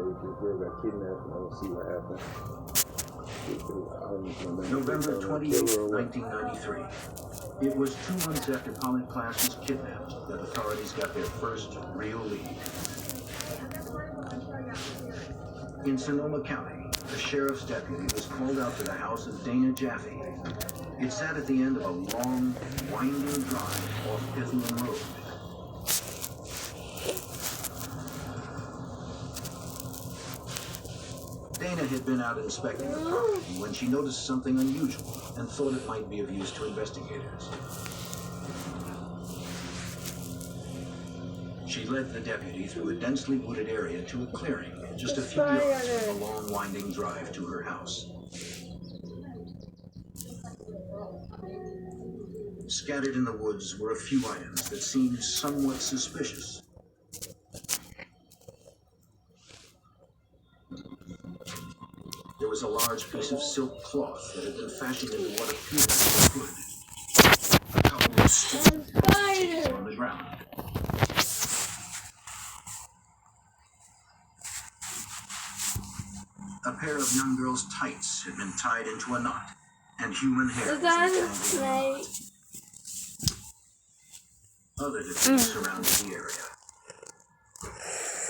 this girl got kidnapped, and I want to see what happened. November 28, 1993. It was 2 months after Pollock Class was kidnapped that authorities got their first real lead. In Sonoma County, a sheriff's deputy was called out to the house of Dana Jaffe. It sat at the end of a long, winding drive off Pithian Road. Dana had been out inspecting the property when she noticed something unusual and thought it might be of use to investigators. She led the deputy through a densely wooded area to a clearing just a few yards from the long winding drive to her house. Scattered in the woods were a few items that seemed somewhat suspicious. There was a large piece of silk cloth that had been fashioned into what appeared to be a hood. A couple of strips on the ground. A pair of young girl's tights had been tied into a knot, and human hair was entangled in the knot. Other debris surrounded the area.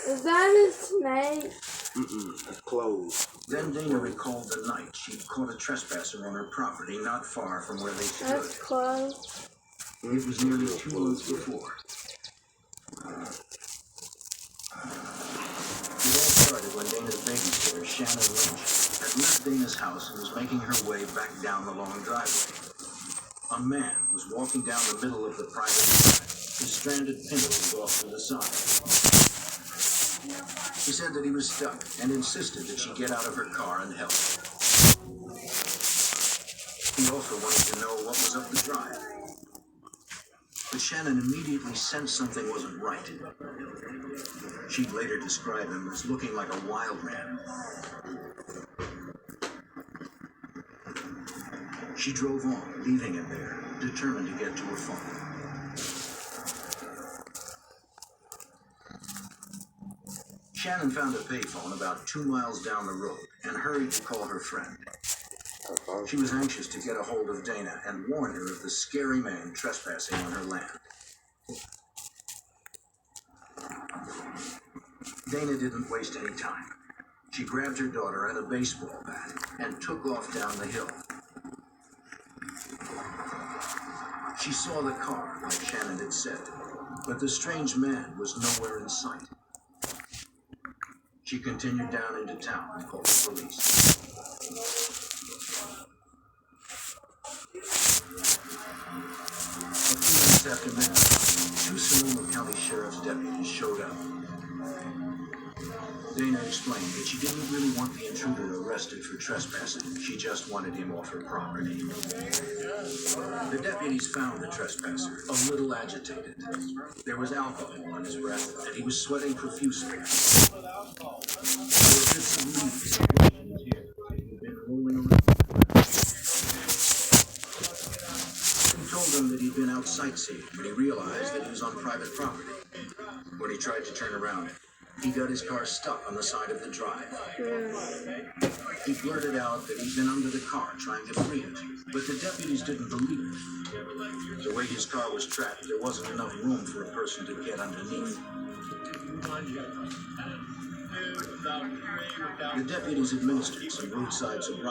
Is that a snake? It's closed. Then Dana recalled the night she'd caught a trespasser on her property not far from where they stood. That's closed. It was nearly 2 months before. It all started when Dana's babysitter, Shannon Lynch, had left Dana's house and was making her way back down the long driveway. A man was walking down the middle of the private drive. His stranded pinto was off to the side. He said that he was stuck and insisted that she get out of her car and help. He also wanted to know what was up the drive. But Shannon immediately sensed something wasn't right. She'd later describe him as looking like a wild man. She drove on, leaving him there, determined to get to her phone. Shannon found a payphone about 2 miles down the road and hurried to call her friend. She was anxious to get a hold of Dana and warn her of the scary man trespassing on her land. Dana didn't waste any time. She grabbed her daughter and a baseball bat and took off down the hill. She saw the car, like Shannon had said, but the strange man was nowhere in sight. She continued down into town and called the police. A few minutes after midnight, 2 Sonoma County Sheriff's deputies showed up. Dana explained that she didn't really want the intruder arrested for trespassing. She just wanted him off her property. The deputies found the trespasser a little agitated. There was alcohol on his breath, and he was sweating profusely. There were bits of leaves and blood in his hair that he had been rolling around. He told them that he'd been out sightseeing when he realized that he was on private property. When he tried to turn around, he got his car stuck on the side of the drive. He blurted out that he'd been under the car trying to free it, but the deputies didn't believe it. The way his car was trapped, there wasn't enough room for a person to get underneath. The deputies administered some roadside sobriety